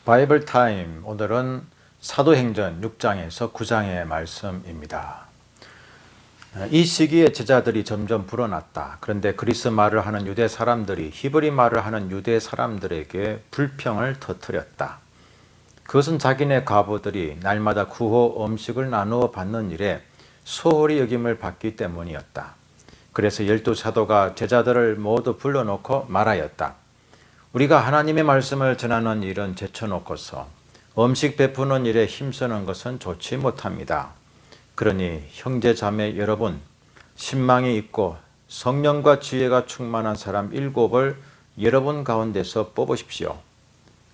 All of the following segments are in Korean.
바이블 타임, 오늘은 사도행전 6장에서 9장의 말씀입니다. 이 시기에 제자들이 점점 불어났다. 그런데 그리스 말을 하는 유대 사람들이 히브리 말을 하는 유대 사람들에게 불평을 터뜨렸다. 그것은 자기네 과부들이 날마다 구호 음식을 나누어 받는 일에 소홀히 여김을 받기 때문이었다. 그래서 12사도가 제자들을 모두 불러놓고 말하였다. 우리가 하나님의 말씀을 전하는 일은 제쳐놓고서 음식 베푸는 일에 힘쓰는 것은 좋지 못합니다. 그러니 형제 자매 여러분, 신망이 있고 성령과 지혜가 충만한 사람 7을 여러분 가운데서 뽑으십시오.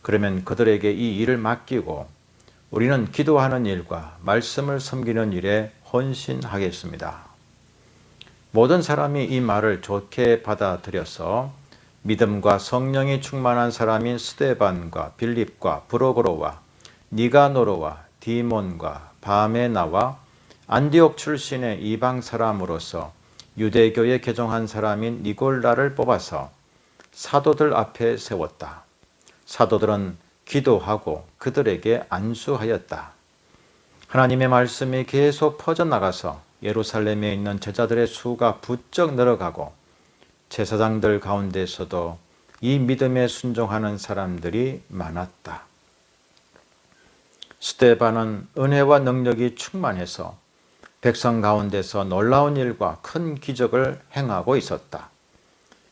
그러면 그들에게 이 일을 맡기고 우리는 기도하는 일과 말씀을 섬기는 일에 헌신하겠습니다. 모든 사람이 이 말을 좋게 받아들여서 믿음과 성령이 충만한 사람인 스데반과 빌립과 브로고로와 니가노르와 디몬과 바메나와 안디옥 출신의 이방 사람으로서 유대교에 개종한 사람인 니골라를 뽑아서 사도들 앞에 세웠다. 사도들은 기도하고 그들에게 안수하였다. 하나님의 말씀이 계속 퍼져나가서 예루살렘에 있는 제자들의 수가 부쩍 늘어가고 제사장들 가운데서도 이 믿음에 순종하는 사람들이 많았다. 스데반은 은혜와 능력이 충만해서 백성 가운데서 놀라운 일과 큰 기적을 행하고 있었다.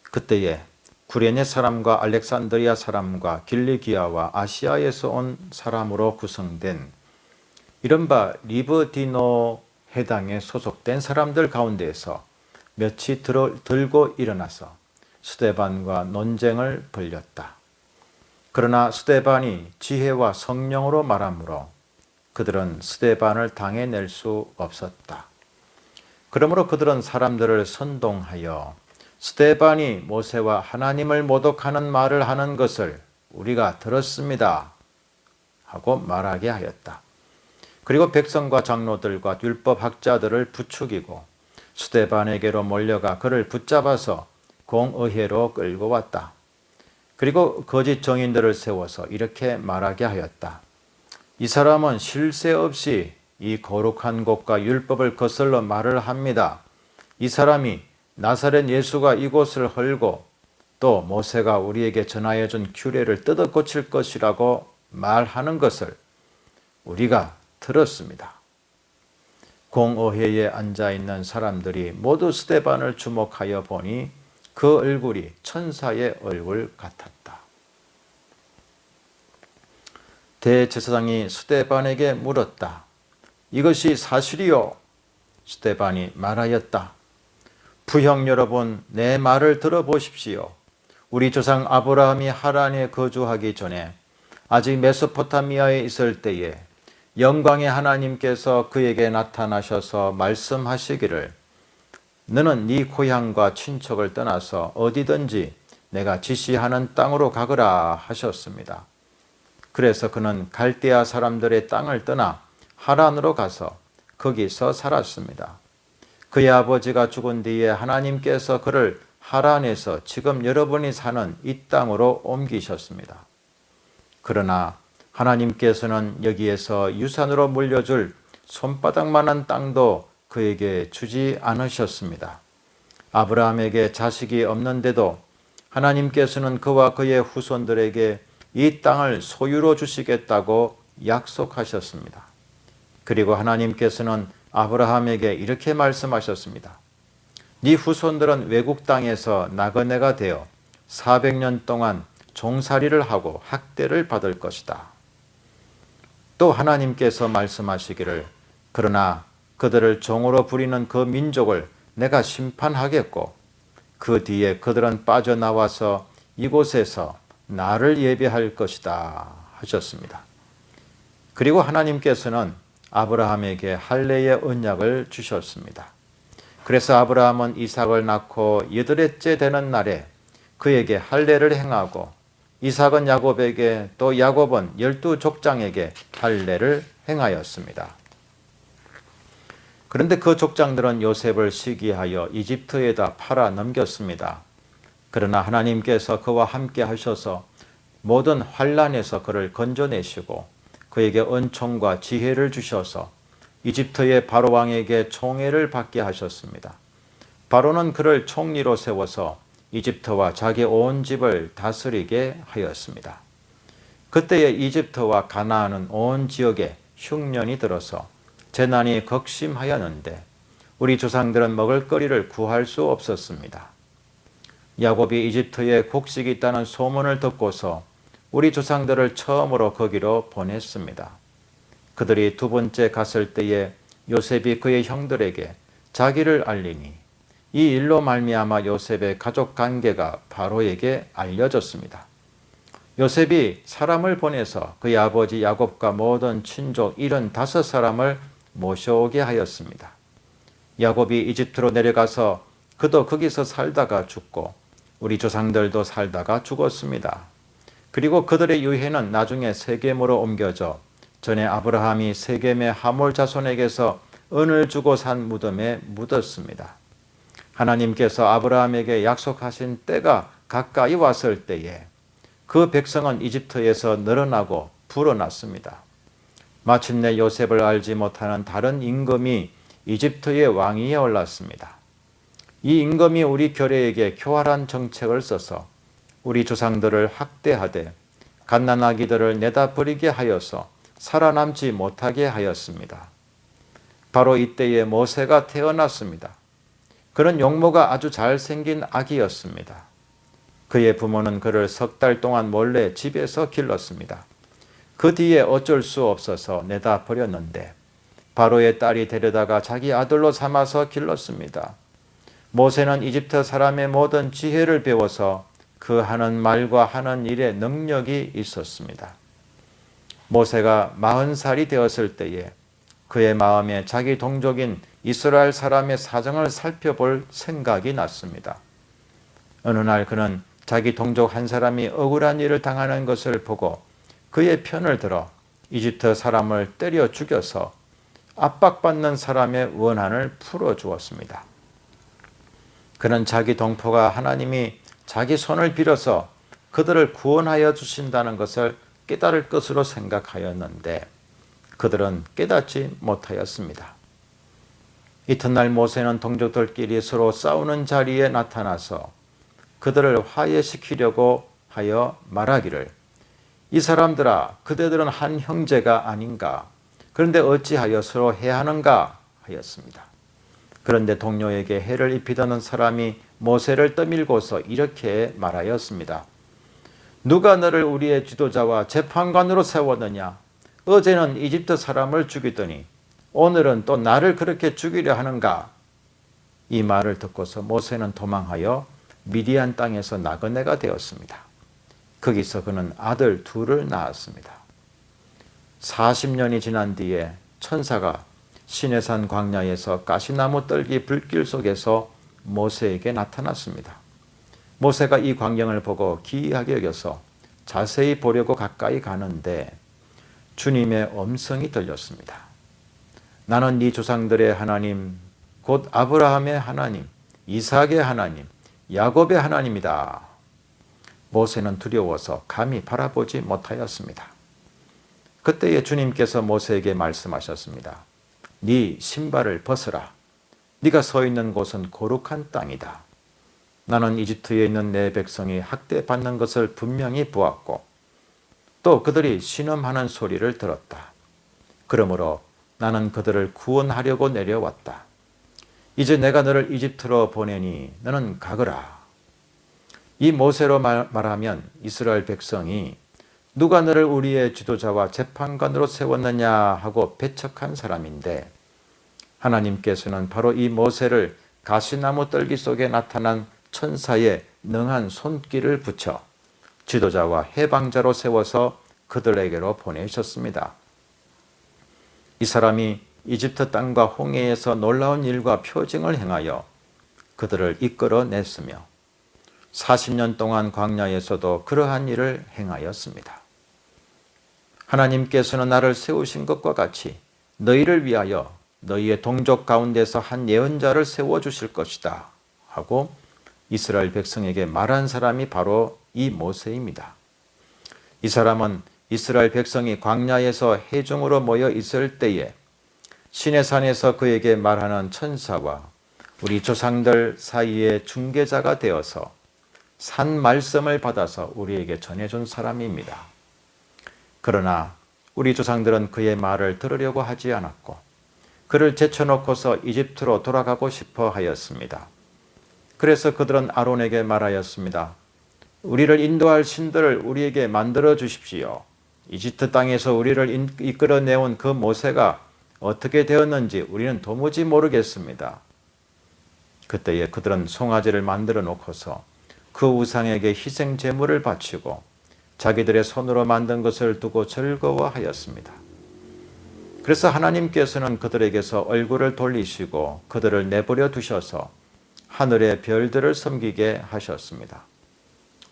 그때에 구레네 사람과 알렉산드리아 사람과 길리기아와 아시아에서 온 사람으로 구성된 이른바 리브디노 해당에 소속된 사람들 가운데에서 몇이 들고 일어나서 스데반과 논쟁을 벌였다. 그러나 스데반이 지혜와 성령으로 말하므로 그들은 스데반을 당해낼 수 없었다. 그러므로 그들은 사람들을 선동하여 스데반이 모세와 하나님을 모독하는 말을 하는 것을 우리가 들었습니다 하고 말하게 하였다. 그리고 백성과 장로들과 율법학자들을 부추기고 스데반에게로 몰려가 그를 붙잡아서 공의회로 끌고 왔다. 그리고 거짓 정인들을 세워서 이렇게 말하게 하였다. 이 사람은 쉴 새 없이 이 거룩한 곳과 율법을 거슬러 말을 합니다. 이 사람이 나사렛 예수가 이곳을 헐고 또 모세가 우리에게 전하여 준 규례를 뜯어 고칠 것이라고 말하는 것을 우리가 들었습니다. 공의회에 앉아있는 사람들이 모두 스데반을 주목하여 보니 그 얼굴이 천사의 얼굴 같았다. 대제사장이 스데반에게 물었다. 이것이 사실이요? 스데반이 말하였다. 부형 여러분, 내 말을 들어보십시오. 우리 조상 아브라함이 하란에 거주하기 전에 아직 메소포타미아에 있을 때에 영광의 하나님께서 그에게 나타나셔서 말씀하시기를 너는 네 고향과 친척을 떠나서 어디든지 내가 지시하는 땅으로 가거라 하셨습니다. 그래서 그는 갈대아 사람들의 땅을 떠나 하란으로 가서 거기서 살았습니다. 그의 아버지가 죽은 뒤에 하나님께서 그를 하란에서 지금 여러분이 사는 이 땅으로 옮기셨습니다. 그러나 하나님께서는 여기에서 유산으로 물려줄 손바닥만한 땅도 그에게 주지 않으셨습니다. 아브라함에게 자식이 없는데도 하나님께서는 그와 그의 후손들에게 이 땅을 소유로 주시겠다고 약속하셨습니다. 그리고 하나님께서는 아브라함에게 이렇게 말씀하셨습니다. 네 후손들은 외국 땅에서 나그네가 되어 400년 동안 종살이를 하고 학대를 받을 것이다. 또 하나님께서 말씀하시기를 그러나 그들을 종으로 부리는 그 민족을 내가 심판하겠고 그 뒤에 그들은 빠져나와서 이곳에서 나를 예배할 것이다 하셨습니다. 그리고 하나님께서는 아브라함에게 할례의 언약을 주셨습니다. 그래서 아브라함은 이삭을 낳고 8회째 되는 날에 그에게 할례를 행하고 이삭은 야곱에게 또 야곱은 12족장에게 할례를 행하였습니다. 그런데 그 족장들은 요셉을 시기하여 이집트에다 팔아 넘겼습니다. 그러나 하나님께서 그와 함께 하셔서 모든 환난에서 그를 건져내시고 그에게 은총과 지혜를 주셔서 이집트의 바로 왕에게 총애를 받게 하셨습니다. 바로는 그를 총리로 세워서 이집트와 자기 온 집을 다스리게 하였습니다. 그때에 이집트와 가나안은 온 지역에 흉년이 들어서 재난이 극심하였는데 우리 조상들은 먹을거리를 구할 수 없었습니다. 야곱이 이집트에 곡식이 있다는 소문을 듣고서 우리 조상들을 처음으로 거기로 보냈습니다. 그들이 두 번째 갔을 때에 요셉이 그의 형들에게 자기를 알리니 이 일로 말미암아 요셉의 가족 관계가 바로에게 알려졌습니다. 요셉이 사람을 보내서 그의 아버지 야곱과 모든 친족 75사람을 모셔오게 하였습니다. 야곱이 이집트로 내려가서 그도 거기서 살다가 죽고 우리 조상들도 살다가 죽었습니다. 그리고 그들의 유해는 나중에 세겜으로 옮겨져 전에 아브라함이 세겜의 하몰 자손에게서 은을 주고 산 무덤에 묻었습니다. 하나님께서 아브라함에게 약속하신 때가 가까이 왔을 때에 그 백성은 이집트에서 늘어나고 불어났습니다. 마침내 요셉을 알지 못하는 다른 임금이 이집트의 왕위에 올랐습니다. 이 임금이 우리 교례에게 교활한 정책을 써서 우리 조상들을 학대하되 갓난아기들을 내다 버리게 하여서 살아남지 못하게 하였습니다. 바로 이때에 모세가 태어났습니다. 그는 용모가 아주 잘생긴 아기였습니다. 그의 부모는 그를 3달 동안 몰래 집에서 길렀습니다. 그 뒤에 어쩔 수 없어서 내다 버렸는데 바로의 딸이 데려다가 자기 아들로 삼아서 길렀습니다. 모세는 이집트 사람의 모든 지혜를 배워서 그 하는 말과 하는 일에 능력이 있었습니다. 모세가 40살이 되었을 때에 그의 마음에 자기 동족인 이스라엘 사람의 사정을 살펴볼 생각이 났습니다. 어느 날 그는 자기 동족 한 사람이 억울한 일을 당하는 것을 보고 그의 편을 들어 이집트 사람을 때려 죽여서 압박받는 사람의 원한을 풀어주었습니다. 그는 자기 동포가 하나님이 자기 손을 빌어서 그들을 구원하여 주신다는 것을 깨달을 것으로 생각하였는데 그들은 깨닫지 못하였습니다. 이튿날 모세는 동족들끼리 서로 싸우는 자리에 나타나서 그들을 화해시키려고 하여 말하기를 이 사람들아 그대들은 한 형제가 아닌가 그런데 어찌하여 서로 해하는가 하였습니다. 그런데 동료에게 해를 입히던 사람이 모세를 떠밀고서 이렇게 말하였습니다. 누가 너를 우리의 지도자와 재판관으로 세웠느냐? 어제는 이집트 사람을 죽이더니 오늘은 또 나를 그렇게 죽이려 하는가? 이 말을 듣고서 모세는 도망하여 미디안 땅에서 나그네가 되었습니다. 거기서 그는 아들 2을 낳았습니다. 40년이 지난 뒤에 천사가 시내산 광야에서 가시나무 떨기 불길 속에서 모세에게 나타났습니다. 모세가 이 광경을 보고 기이하게 여겨서 자세히 보려고 가까이 가는데 주님의 음성이 들렸습니다. 나는 네 조상들의 하나님, 곧 아브라함의 하나님, 이삭의 하나님, 야곱의 하나님이다. 모세는 두려워서 감히 바라보지 못하였습니다. 그때에 주님께서 모세에게 말씀하셨습니다. 네 신발을 벗으라. 네가 서 있는 곳은 거룩한 땅이다. 나는 이집트에 있는 내 백성이 학대받는 것을 분명히 보았고 또 그들이 신음하는 소리를 들었다. 그러므로 나는 그들을 구원하려고 내려왔다. 이제 내가 너를 이집트로 보내니 너는 가거라. 이 모세로 말하면 이스라엘 백성이 누가 너를 우리의 지도자와 재판관으로 세웠느냐 하고 배척한 사람인데 하나님께서는 바로 이 모세를 가시나무 떨기 속에 나타난 천사의 능한 손길을 붙여 지도자와 해방자로 세워서 그들에게로 보내셨습니다. 이 사람이 이집트 땅과 홍해에서 놀라운 일과 표징을 행하여 그들을 이끌어냈으며 40년 동안 광야에서도 그러한 일을 행하였습니다. 하나님께서는 나를 세우신 것과 같이 너희를 위하여 너희의 동족 가운데서 한 예언자를 세워주실 것이다 하고 이스라엘 백성에게 말한 사람이 바로 이 모세입니다. 이 사람은 이스라엘 백성이 광야에서 회중으로 모여 있을 때에 시내산에서 그에게 말하는 천사와 우리 조상들 사이의 중개자가 되어서 산 말씀을 받아서 우리에게 전해준 사람입니다. 그러나 우리 조상들은 그의 말을 들으려고 하지 않았고 그를 제쳐놓고서 이집트로 돌아가고 싶어 하였습니다. 그래서 그들은 아론에게 말하였습니다. 우리를 인도할 신들을 우리에게 만들어 주십시오. 이집트 땅에서 우리를 이끌어내온 그 모세가 어떻게 되었는지 우리는 도무지 모르겠습니다. 그때에 그들은 송아지를 만들어 놓고서 그 우상에게 희생 제물을 바치고 자기들의 손으로 만든 것을 두고 즐거워하였습니다. 그래서 하나님께서는 그들에게서 얼굴을 돌리시고 그들을 내버려 두셔서 하늘의 별들을 섬기게 하셨습니다.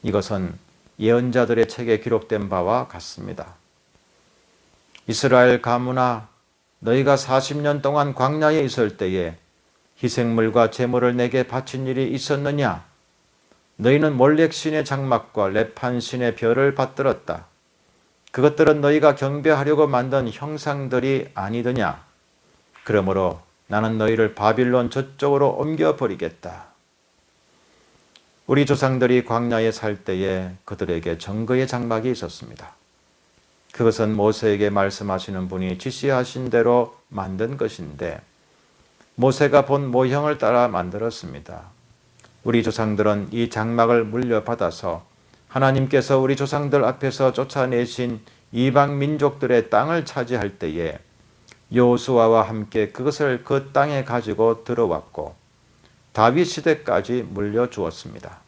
이것은 예언자들의 책에 기록된 바와 같습니다. 이스라엘 가문아, 너희가 40년 동안 광야에 있을 때에 희생물과 제물을 내게 바친 일이 있었느냐? 너희는 몰렉 신의 장막과 레판 신의 별을 받들었다. 그것들은 너희가 경배하려고 만든 형상들이 아니더냐? 그러므로 나는 너희를 바빌론 저쪽으로 옮겨버리겠다. 우리 조상들이 광야에 살 때에 그들에게 정거의 장막이 있었습니다. 그것은 모세에게 말씀하시는 분이 지시하신 대로 만든 것인데 모세가 본 모형을 따라 만들었습니다. 우리 조상들은 이 장막을 물려받아서 하나님께서 우리 조상들 앞에서 쫓아내신 이방 민족들의 땅을 차지할 때에 여호수아와 함께 그것을 그 땅에 가지고 들어왔고 다윗 시대까지 물려주었습니다.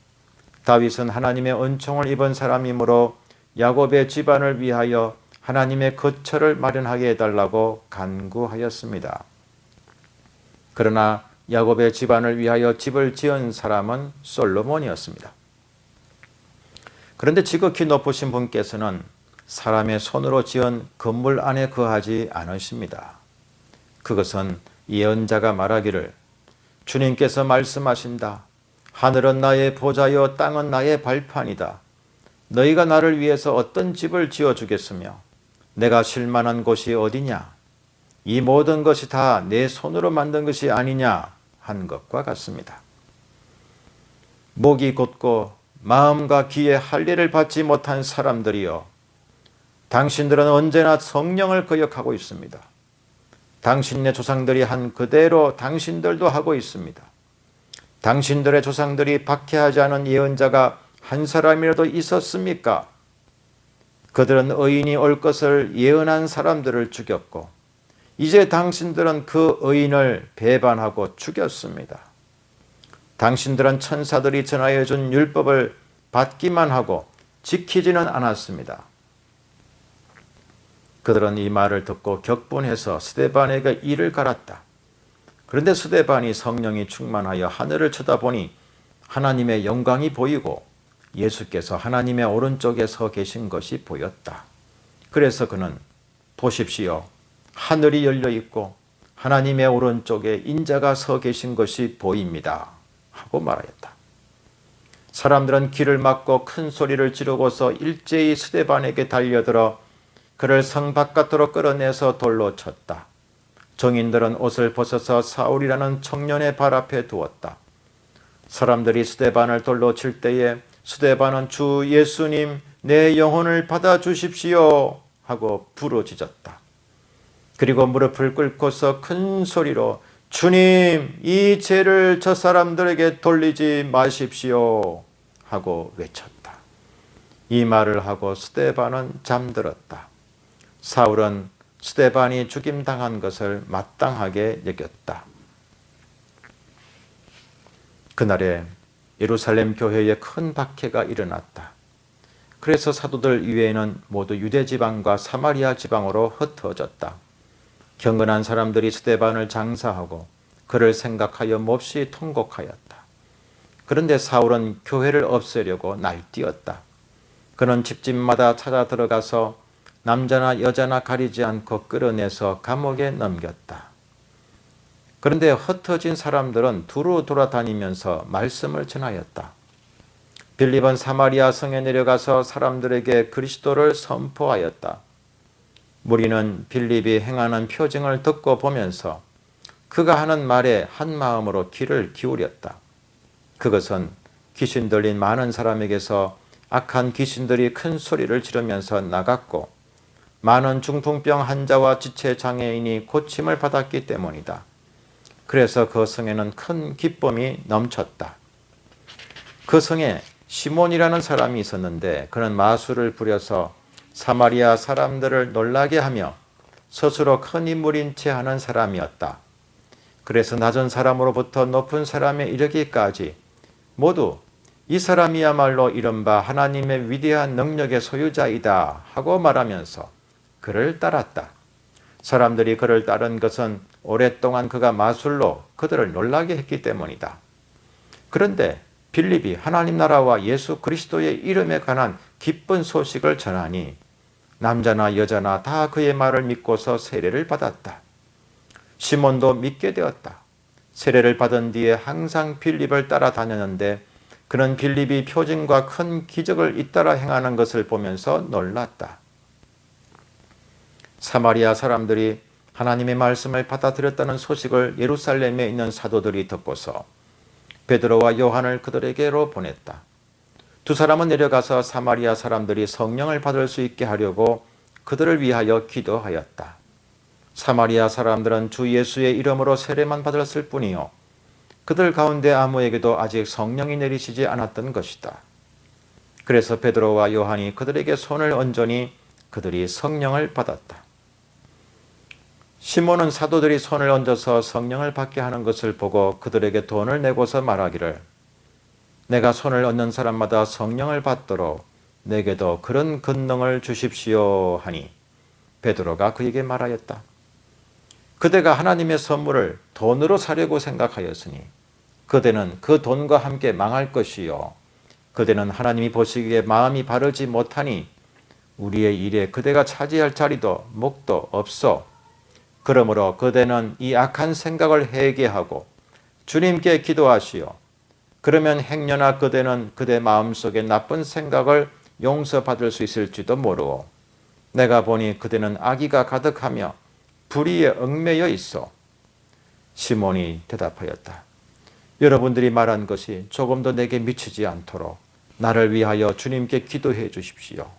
다윗은 하나님의 은총을 입은 사람이므로 야곱의 집안을 위하여 하나님의 거처를 마련하게 해달라고 간구하였습니다. 그러나 야곱의 집안을 위하여 집을 지은 사람은 솔로몬이었습니다. 그런데 지극히 높으신 분께서는 사람의 손으로 지은 건물 안에 거하지 않으십니다. 그것은 예언자가 말하기를 주님께서 말씀하신다. 하늘은 나의 보좌여 땅은 나의 발판이다. 너희가 나를 위해서 어떤 집을 지어주겠으며 내가 쉴 만한 곳이 어디냐? 이 모든 것이 다 내 손으로 만든 것이 아니냐 한 것과 같습니다. 목이 곧고 마음과 귀에 할례를 받지 못한 사람들이여, 당신들은 언제나 성령을 거역하고 있습니다. 당신네 조상들이 한 그대로 당신들도 하고 있습니다. 당신들의 조상들이 박해하지 않은 예언자가 한 사람이라도 있었습니까? 그들은 의인이 올 것을 예언한 사람들을 죽였고 이제 당신들은 그 의인을 배반하고 죽였습니다. 당신들은 천사들이 전하여 준 율법을 받기만 하고 지키지는 않았습니다. 그들은 이 말을 듣고 격분해서 스데반에게 이를 갈았다. 그런데 스데반이 성령이 충만하여 하늘을 쳐다보니 하나님의 영광이 보이고 예수께서 하나님의 오른쪽에 서 계신 것이 보였다. 그래서 그는 보십시오. 하늘이 열려 있고 하나님의 오른쪽에 인자가 서 계신 것이 보입니다. 하고 말하였다. 사람들은 길을 막고 큰 소리를 지르고서 일제히 스데반에게 달려들어 그를 성 바깥으로 끌어내서 돌로 쳤다. 정인들은 옷을 벗어서 사울이라는 청년의 발 앞에 두었다. 사람들이 스데반을 돌로 칠 때에 스데반은 주 예수님 내 영혼을 받아주십시오 하고 부르짖었다. 그리고 무릎을 꿇고서 큰 소리로 주님 이 죄를 저 사람들에게 돌리지 마십시오 하고 외쳤다. 이 말을 하고 스데반은 잠들었다. 사울은 스데반이 죽임당한 것을 마땅하게 여겼다. 그날에 예루살렘 교회에 큰 박해가 일어났다. 그래서 사도들 이외에는 모두 유대 지방과 사마리아 지방으로 흩어졌다. 경건한 사람들이 스데반을 장사하고 그를 생각하여 몹시 통곡하였다. 그런데 사울은 교회를 없애려고 날뛰었다. 그는 집집마다 찾아 들어가서 남자나 여자나 가리지 않고 끌어내서 감옥에 넘겼다. 그런데 흩어진 사람들은 두루 돌아다니면서 말씀을 전하였다. 빌립은 사마리아 성에 내려가서 사람들에게 그리스도를 선포하였다. 무리는 빌립이 행하는 표징을 듣고 보면서 그가 하는 말에 한 마음으로 귀를 기울였다. 그것은 귀신 들린 많은 사람에게서 악한 귀신들이 큰 소리를 지르면서 나갔고 많은 중풍병 환자와 지체 장애인이 고침을 받았기 때문이다. 그래서 그 성에는 큰 기쁨이 넘쳤다. 그 성에 시몬이라는 사람이 있었는데 그는 마술을 부려서 사마리아 사람들을 놀라게 하며 스스로 큰 인물인 채 하는 사람이었다. 그래서 낮은 사람으로부터 높은 사람에 이르기까지 모두 이 사람이야말로 이른바 하나님의 위대한 능력의 소유자이다 하고 말하면서 그를 따랐다. 사람들이 그를 따른 것은 오랫동안 그가 마술로 그들을 놀라게 했기 때문이다. 그런데 빌립이 하나님 나라와 예수 그리스도의 이름에 관한 기쁜 소식을 전하니 남자나 여자나 다 그의 말을 믿고서 세례를 받았다. 시몬도 믿게 되었다. 세례를 받은 뒤에 항상 빌립을 따라다녔는데 그는 빌립이 표징과 큰 기적을 잇따라 행하는 것을 보면서 놀랐다. 사마리아 사람들이 하나님의 말씀을 받아들였다는 소식을 예루살렘에 있는 사도들이 듣고서 베드로와 요한을 그들에게로 보냈다. 두 사람은 내려가서 사마리아 사람들이 성령을 받을 수 있게 하려고 그들을 위하여 기도하였다. 사마리아 사람들은 주 예수의 이름으로 세례만 받았을 뿐이요 그들 가운데 아무에게도 아직 성령이 내리시지 않았던 것이다. 그래서 베드로와 요한이 그들에게 손을 얹으니 그들이 성령을 받았다. 시몬은 사도들이 손을 얹어서 성령을 받게 하는 것을 보고 그들에게 돈을 내고서 말하기를 내가 손을 얹는 사람마다 성령을 받도록 내게도 그런 권능을 주십시오 하니 베드로가 그에게 말하였다. 그대가 하나님의 선물을 돈으로 사려고 생각하였으니 그대는 그 돈과 함께 망할 것이요 그대는 하나님이 보시기에 마음이 바르지 못하니 우리의 일에 그대가 차지할 자리도 목도 없어. 그러므로 그대는 이 악한 생각을 회개하고 주님께 기도하시오. 그러면 행여나 그대는 그대 마음속에 나쁜 생각을 용서받을 수 있을지도 모르고 내가 보니 그대는 악의가 가득하며 불의에 얽매여 있어. 시몬이 대답하였다. 여러분들이 말한 것이 조금도 내게 미치지 않도록 나를 위하여 주님께 기도해 주십시오.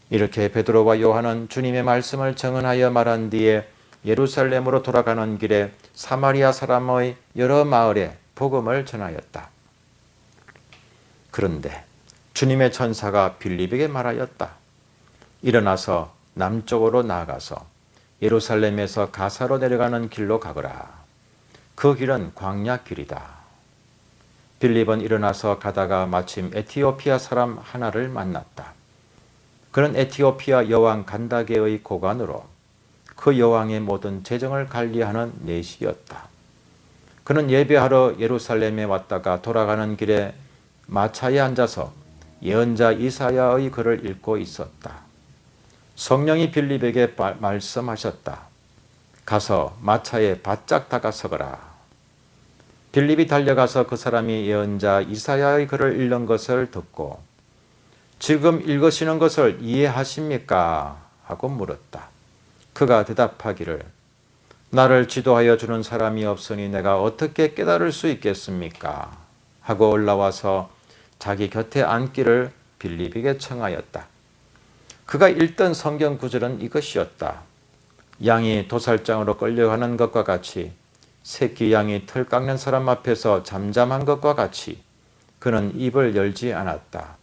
이렇게 베드로와 요한은 주님의 말씀을 정언하여 말한 뒤에 예루살렘으로 돌아가는 길에 사마리아 사람의 여러 마을에 복음을 전하였다. 그런데 주님의 천사가 빌립에게 말하였다. 일어나서 남쪽으로 나아가서 예루살렘에서 가사로 내려가는 길로 가거라. 그 길은 광야길이다. 빌립은 일어나서 가다가 마침 에티오피아 사람 하나를 만났다. 그는 에티오피아 여왕 간다게의 고관으로 그 여왕의 모든 재정을 관리하는 내시였다. 그는 예배하러 예루살렘에 왔다가 돌아가는 길에 마차에 앉아서 예언자 이사야의 글을 읽고 있었다. 성령이 빌립에게 말씀하셨다. 가서 마차에 바짝 다가서거라. 빌립이 달려가서 그 사람이 예언자 이사야의 글을 읽는 것을 듣고 지금 읽으시는 것을 이해하십니까? 하고 물었다. 그가 대답하기를 나를 지도하여 주는 사람이 없으니 내가 어떻게 깨달을 수 있겠습니까? 하고 올라와서 자기 곁에 앉기를 빌립에게 청하였다. 그가 읽던 성경 구절은 이것이었다. 양이 도살장으로 끌려가는 것과 같이 새끼 양이 털 깎는 사람 앞에서 잠잠한 것과 같이 그는 입을 열지 않았다.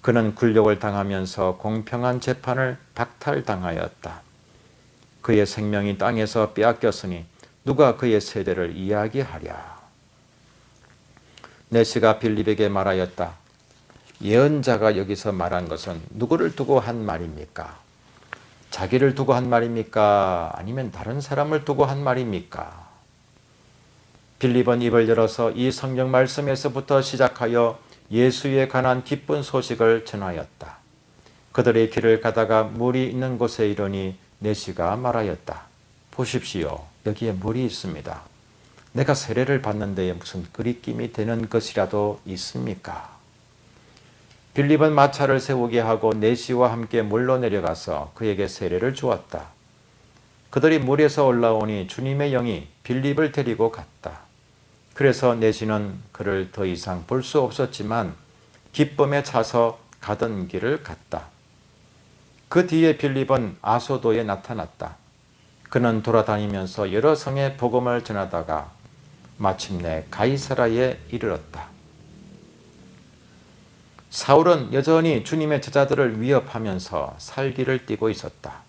그는 굴욕을 당하면서 공평한 재판을 박탈당하였다. 그의 생명이 땅에서 빼앗겼으니 누가 그의 세대를 이야기하랴. 내시가 빌립에게 말하였다. 예언자가 여기서 말한 것은 누구를 두고 한 말입니까? 자기를 두고 한 말입니까? 아니면 다른 사람을 두고 한 말입니까? 빌립은 입을 열어서 이 성경 말씀에서부터 시작하여 예수에 관한 기쁜 소식을 전하였다. 그들의 길을 가다가 물이 있는 곳에 이르니 내시가 말하였다. 보십시오. 여기에 물이 있습니다. 내가 세례를 받는 데에 무슨 그리낌이 되는 것이라도 있습니까? 빌립은 마차를 세우게 하고 내시와 함께 물로 내려가서 그에게 세례를 주었다. 그들이 물에서 올라오니 주님의 영이 빌립을 데리고 갔다. 그래서 내시는 그를 더 이상 볼 수 없었지만 기쁨에 차서 가던 길을 갔다. 그 뒤에 빌립은 아소도에 나타났다. 그는 돌아다니면서 여러 성에 복음을 전하다가 마침내 가이사라에 이르렀다. 사울은 여전히 주님의 제자들을 위협하면서 살기를 띠고 있었다.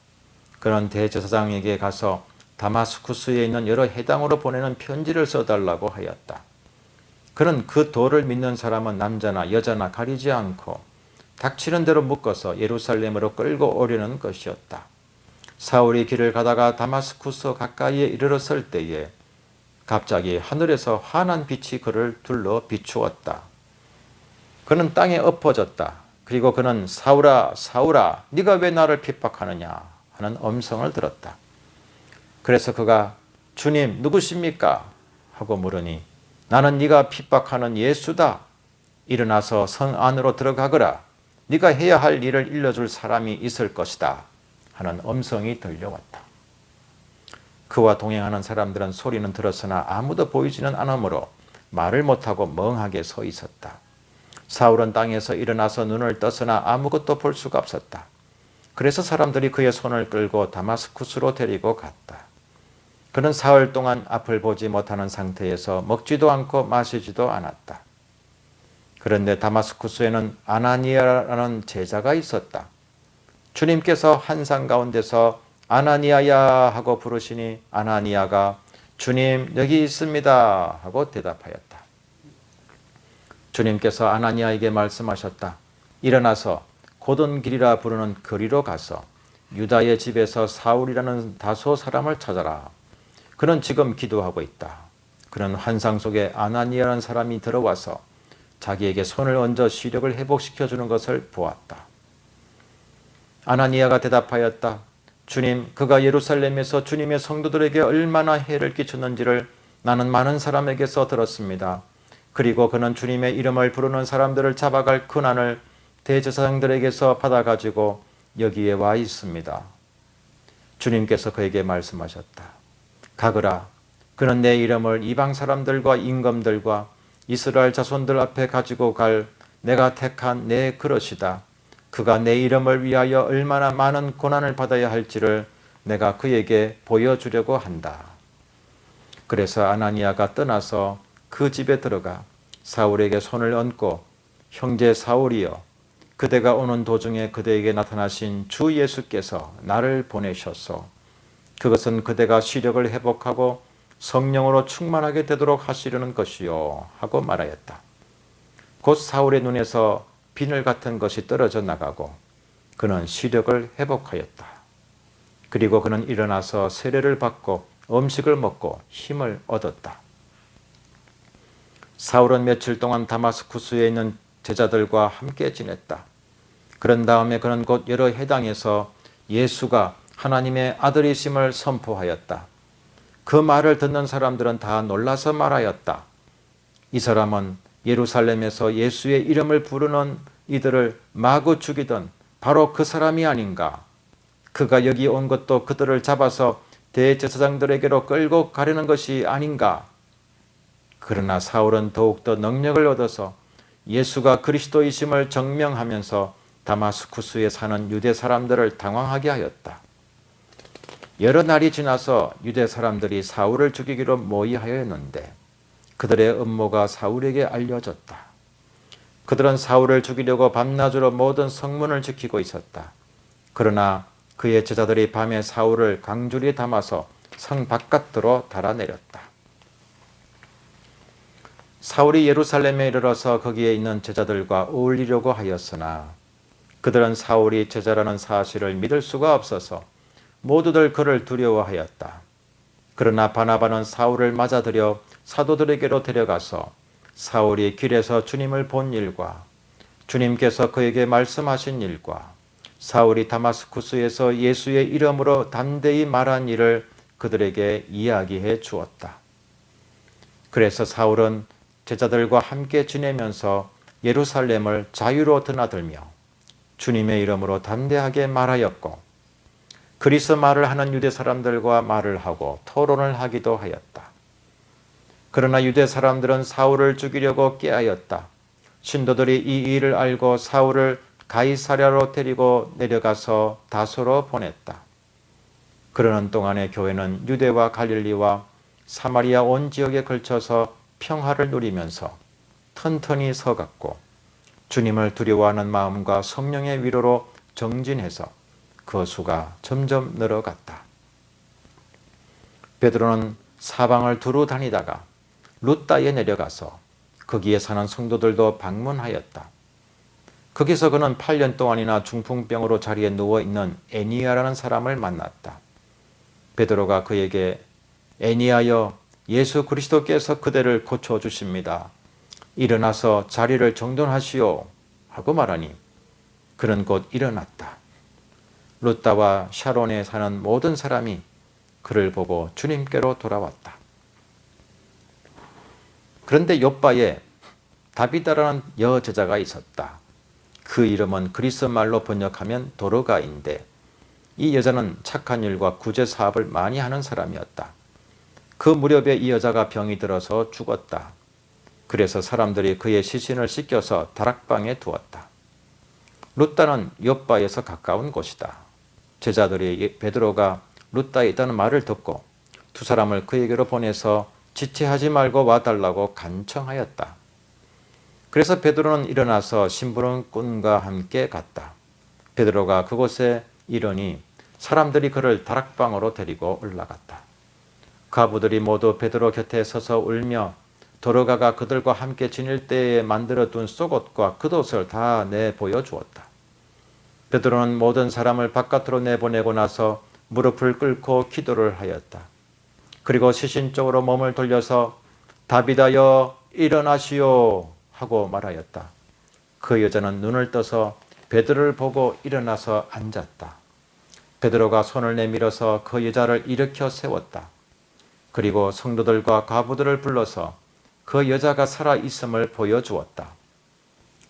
그는 대제사장에게 가서 다마스쿠스에 있는 여러 해당으로 보내는 편지를 써달라고 하였다. 그는 그 도를 믿는 사람은 남자나 여자나 가리지 않고 닥치는 대로 묶어서 예루살렘으로 끌고 오려는 것이었다. 사울이 길을 가다가 다마스쿠스 가까이에 이르렀을 때에 갑자기 하늘에서 환한 빛이 그를 둘러 비추었다. 그는 땅에 엎어졌다. 그리고 그는 사울아 사울아 네가 왜 나를 핍박하느냐 하는 음성을 들었다. 그래서 그가 주님 누구십니까? 하고 물으니 나는 네가 핍박하는 예수다. 일어나서 성 안으로 들어가거라. 네가 해야 할 일을 일러줄 사람이 있을 것이다. 하는 음성이 들려왔다. 그와 동행하는 사람들은 소리는 들었으나 아무도 보이지는 않으므로 말을 못하고 멍하게 서 있었다. 사울은 땅에서 일어나서 눈을 떴으나 아무것도 볼 수가 없었다. 그래서 사람들이 그의 손을 끌고 다마스쿠스로 데리고 갔다. 그는 사흘 동안 앞을 보지 못하는 상태에서 먹지도 않고 마시지도 않았다. 그런데 다마스쿠스에는 아나니아라는 제자가 있었다. 주님께서 환상 가운데서 아나니아야 하고 부르시니 아나니아가 주님 여기 있습니다 하고 대답하였다. 주님께서 아나니아에게 말씀하셨다. 일어나서 곧은 길이라 부르는 거리로 가서 유다의 집에서 사울이라는 다소 사람을 찾아라. 그는 지금 기도하고 있다. 그는 환상 속에 아나니아라는 사람이 들어와서 자기에게 손을 얹어 시력을 회복시켜주는 것을 보았다. 아나니아가 대답하였다. 주님, 그가 예루살렘에서 주님의 성도들에게 얼마나 해를 끼쳤는지를 나는 많은 사람에게서 들었습니다. 그리고 그는 주님의 이름을 부르는 사람들을 잡아갈 권한을 대제사장들에게서 받아가지고 여기에 와 있습니다. 주님께서 그에게 말씀하셨다. 가거라. 그는 내 이름을 이방 사람들과 임금들과 이스라엘 자손들 앞에 가지고 갈 내가 택한 내 그릇이다. 그가 내 이름을 위하여 얼마나 많은 고난을 받아야 할지를 내가 그에게 보여주려고 한다. 그래서 아나니아가 떠나서 그 집에 들어가 사울에게 손을 얹고 형제 사울이여 그대가 오는 도중에 그대에게 나타나신 주 예수께서 나를 보내셨소. 그것은 그대가 시력을 회복하고 성령으로 충만하게 되도록 하시려는 것이요 하고 말하였다. 곧 사울의 눈에서 비늘 같은 것이 떨어져 나가고 그는 시력을 회복하였다. 그리고 그는 일어나서 세례를 받고 음식을 먹고 힘을 얻었다. 사울은 며칠 동안 다마스쿠스에 있는 제자들과 함께 지냈다. 그런 다음에 그는 곧 여러 해당에서 예수가 하나님의 아들이심을 선포하였다. 그 말을 듣는 사람들은 다 놀라서 말하였다. 이 사람은 예루살렘에서 예수의 이름을 부르는 이들을 마구 죽이던 바로 그 사람이 아닌가. 그가 여기 온 것도 그들을 잡아서 대제사장들에게로 끌고 가려는 것이 아닌가. 그러나 사울은 더욱더 능력을 얻어서 예수가 그리스도이심을 증명하면서 다마스쿠스에 사는 유대 사람들을 당황하게 하였다. 여러 날이 지나서 유대 사람들이 사울을 죽이기로 모의하였는데 그들의 음모가 사울에게 알려졌다. 그들은 사울을 죽이려고 밤낮으로 모든 성문을 지키고 있었다. 그러나 그의 제자들이 밤에 사울을 강줄이 담아서 성 바깥으로 달아내렸다. 사울이 예루살렘에 이르러서 거기에 있는 제자들과 어울리려고 하였으나 그들은 사울이 제자라는 사실을 믿을 수가 없어서 모두들 그를 두려워하였다. 그러나 바나바는 사울을 맞아들여 사도들에게로 데려가서 사울이 길에서 주님을 본 일과 주님께서 그에게 말씀하신 일과 사울이 다마스쿠스에서 예수의 이름으로 담대히 말한 일을 그들에게 이야기해 주었다. 그래서 사울은 제자들과 함께 지내면서 예루살렘을 자유로 드나들며 주님의 이름으로 담대하게 말하였고 그리스 말을 하는 유대 사람들과 말을 하고 토론을 하기도 하였다. 그러나 유대 사람들은 사울을 죽이려고 깨하였다. 신도들이 이 일을 알고 사울을 가이사랴로 데리고 내려가서 다소로 보냈다. 그러는 동안에 교회는 유대와 갈릴리와 사마리아 온 지역에 걸쳐서 평화를 누리면서 튼튼히 서갔고 주님을 두려워하는 마음과 성령의 위로로 정진해서 그 수가 점점 늘어갔다. 베드로는 사방을 두루 다니다가 룻다에 내려가서 거기에 사는 성도들도 방문하였다. 거기서 그는 8년 동안이나 중풍병으로 자리에 누워있는 애니야라는 사람을 만났다. 베드로가 그에게 애니야여 예수 그리스도께서 그대를 고쳐주십니다. 일어나서 자리를 정돈하시오 하고 말하니 그는 곧 일어났다. 룻다와 샤론에 사는 모든 사람이 그를 보고 주님께로 돌아왔다. 그런데 욥바에 다비다라는 여제자가 있었다. 그 이름은 그리스 말로 번역하면 도르가인데 이 여자는 착한 일과 구제 사업을 많이 하는 사람이었다. 그 무렵에 이 여자가 병이 들어서 죽었다. 그래서 사람들이 그의 시신을 씻겨서 다락방에 두었다. 룻다는 욥바에서 가까운 곳이다. 제자들이 베드로가 룻다에 있다는 말을 듣고 두 사람을 그에게로 보내서 지체하지 말고 와달라고 간청하였다. 그래서 베드로는 일어나서 심부름꾼과 함께 갔다. 베드로가 그곳에 이르니 사람들이 그를 다락방으로 데리고 올라갔다. 가부들이 모두 베드로 곁에 서서 울며 도르가가 그들과 함께 지낼 때에 만들어둔 속옷과 겉옷을 다 내보여 주었다. 베드로는 모든 사람을 바깥으로 내보내고 나서 무릎을 꿇고 기도를 하였다. 그리고 시신 쪽으로 몸을 돌려서 다비다여 일어나시오 하고 말하였다. 그 여자는 눈을 떠서 베드로를 보고 일어나서 앉았다. 베드로가 손을 내밀어서 그 여자를 일으켜 세웠다. 그리고 성도들과 과부들을 불러서 그 여자가 살아 있음을 보여주었다.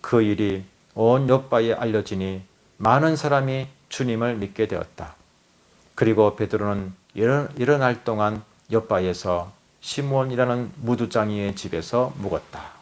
그 일이 온 욥바에 알려지니 많은 사람이 주님을 믿게 되었다. 그리고 베드로는 일어날 동안 욥바에서 시므온이라는 무두장이의 집에서 묵었다.